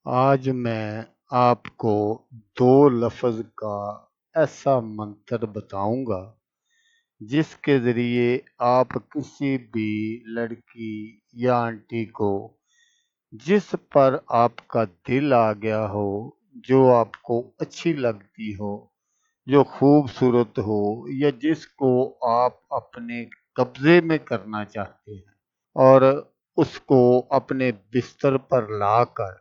आज मैं आपको दो लफ्ज़ का ऐसा मंत्र बताऊंगा जिसके ज़रिए आप किसी भी लड़की या आंटी को जिस पर आपका दिल आ गया हो, जो आपको अच्छी लगती हो, जो खूबसूरत हो या जिसको आप अपने कब्ज़े में करना चाहते हैं और उसको अपने बिस्तर पर लाकर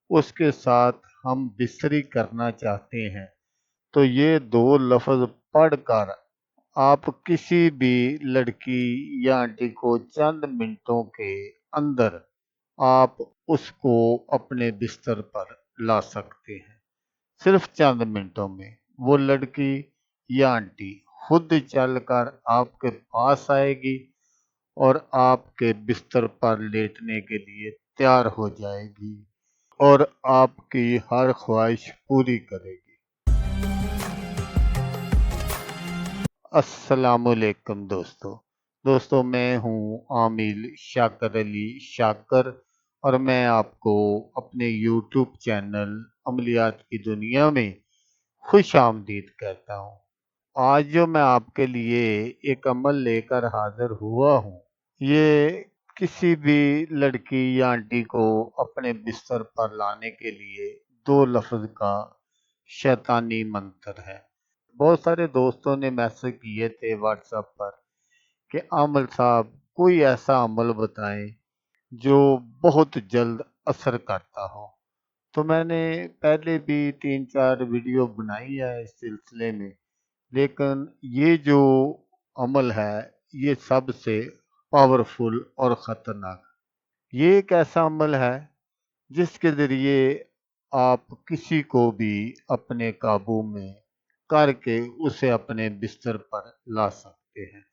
उसके साथ हम बिस्तरी करना चाहते हैं, तो ये दो लफ्ज़ पढ़कर आप किसी भी लड़की या आंटी को चंद मिनटों के अंदर आप उसको अपने बिस्तर पर ला सकते हैं। सिर्फ चंद मिनटों में वो लड़की या आंटी खुद चलकर आपके पास आएगी और आपके बिस्तर पर लेटने के लिए तैयार हो जाएगी और आपकी हर ख्वाहिश पूरी करेगी। अस्सलामुअलैकुम दोस्तों मैं हूँ आमिल शाकर अली शाकर और मैं आपको अपने यूट्यूब चैनल अमलियात की दुनिया में खुश आमदीद कहता हूँ। आज जो मैं आपके लिए एक अमल लेकर हाजिर हुआ हूँ, ये किसी भी लड़की या आंटी को अपने बिस्तर पर लाने के लिए दो लफ्ज़ का शैतानी मंत्र है। बहुत सारे दोस्तों ने मैसेज किए थे व्हाट्सएप पर कि आमिल साहब कोई ऐसा अमल बताएं जो बहुत जल्द असर करता हो। तो मैंने पहले भी 3-4 वीडियो बनाई है इस सिलसिले में, लेकिन ये जो अमल है ये सबसे पावरफुल और ख़तरनाक। ये एक ऐसा अमल है जिसके ज़रिए आप किसी को भी अपने काबू में करके उसे अपने बिस्तर पर ला सकते हैं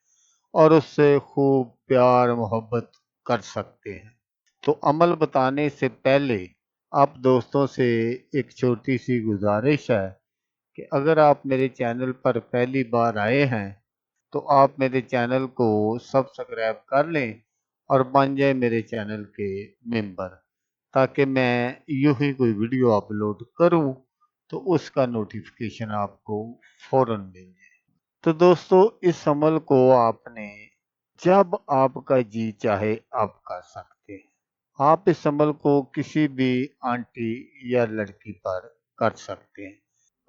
और उससे खूब प्यार मोहब्बत कर सकते हैं। तो अमल बताने से पहले आप दोस्तों से एक छोटी सी गुजारिश है कि अगर आप मेरे चैनल पर पहली बार आए हैं तो आप मेरे चैनल को सब्सक्राइब कर लें और बन जाए मेरे चैनल के मेंबर, ताकि मैं यूं ही कोई वीडियो अपलोड करूं तो उसका नोटिफिकेशन आपको फौरन मिल जाए। तो दोस्तों इस अमल को आपने जब आपका जी चाहे आप कर सकते हैं। आप इस अमल को किसी भी आंटी या लड़की पर कर सकते हैं।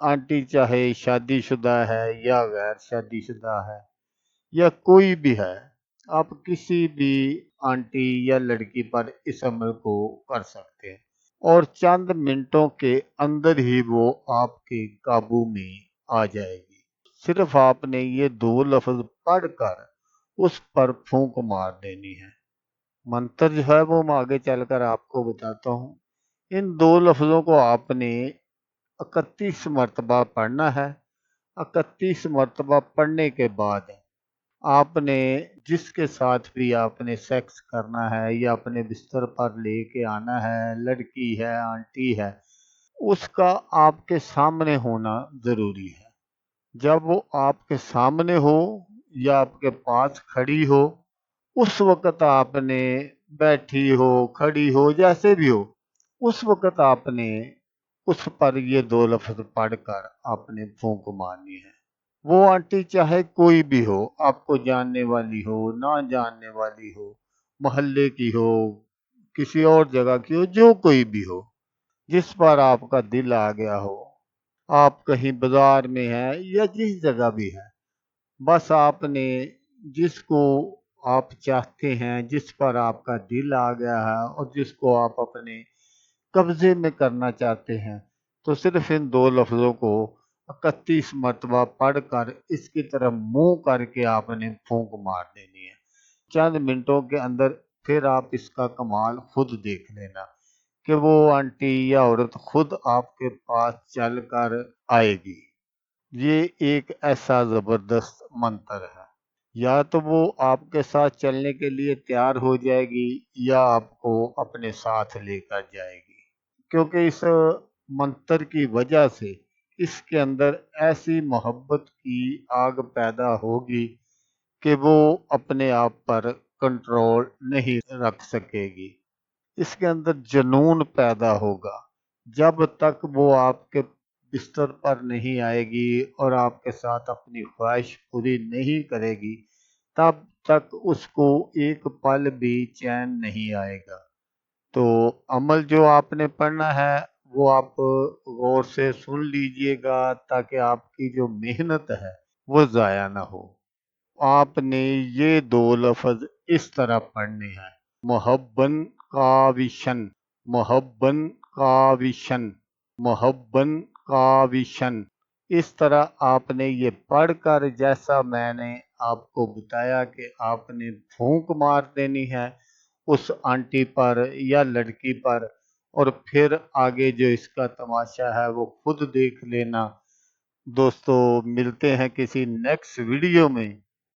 आंटी चाहे शादीशुदा है या गैर शादीशुदा है या कोई भी है, आप किसी भी आंटी या लड़की पर इस अमल को कर सकते हैं और चंद मिनटों के अंदर ही वो आपके काबू में आ जाएगी। सिर्फ आपने ये दो लफ्ज पढ़कर उस पर फूंक मार देनी है। मंत्र जो है वो मैं आगे चलकर आपको बताता हूँ। इन दो लफ्जों को आपने 31 मरतबा पढ़ना है। 31 मरतबा पढ़ने के बाद आपने जिसके साथ भी आपने सेक्स करना है या अपने बिस्तर पर लेके आना है, लड़की है, आंटी है, उसका आपके सामने होना ज़रूरी है। जब वो आपके सामने हो या आपके पास खड़ी हो, उस वक़्त आपने बैठी हो, खड़ी हो, जैसे भी हो, उस वक़्त आपने उस पर ये 2 लफ्ज़ पढ़कर आपने फूँक मारनी है। वो आंटी चाहे कोई भी हो, आपको जानने वाली हो, ना जानने वाली हो, मोहल्ले की हो, किसी और जगह की हो, जो कोई भी हो, जिस पर आपका दिल आ गया हो, आप कहीं बाज़ार में हैं या जिस जगह भी हैं, बस आपने जिसको आप चाहते हैं, जिस पर आपका दिल आ गया है और जिसको आप अपने कब्ज़े में करना चाहते हैं, तो सिर्फ़ इन 2 लफ्ज़ों को 31 मरतबा पढ़कर इसकी तरफ मुँह करके आपने फूँक मार देनी है। चंद मिनटों के अंदर फिर आप इसका कमाल खुद देख लेना कि वो आंटी या औरत खुद आपके पास चलकर आएगी। ये एक ऐसा ज़बरदस्त मंत्र है। या तो वो आपके साथ चलने के लिए तैयार हो जाएगी या आपको अपने साथ लेकर जाएगी, क्योंकि इस मंत्र की वजह से इसके अंदर ऐसी मोहब्बत की आग पैदा होगी कि वो अपने आप पर कंट्रोल नहीं रख सकेगी। इसके अंदर जुनून पैदा होगा जब तक वो आपके बिस्तर पर नहीं आएगी और आपके साथ अपनी ख्वाहिश पूरी नहीं करेगी, तब तक उसको एक पल भी चैन नहीं आएगा। तो अमल जो आपने पढ़ना है वो आप गौर से सुन लीजिएगा, ताकि आपकी जो मेहनत है वो ज़ाया ना हो। आपने ये दो लफ्ज इस तरह पढ़ने हैं: मोहब्बन का विशन, मोहब्बन का विशन, मोहब्बन का विशन। इस तरह आपने ये पढ़कर, जैसा मैंने आपको बताया कि आपने फूंक मार देनी है उस आंटी पर या लड़की पर, और फिर आगे जो इसका तमाशा है वो खुद देख लेना। दोस्तों, मिलते हैं किसी नेक्स्ट वीडियो में।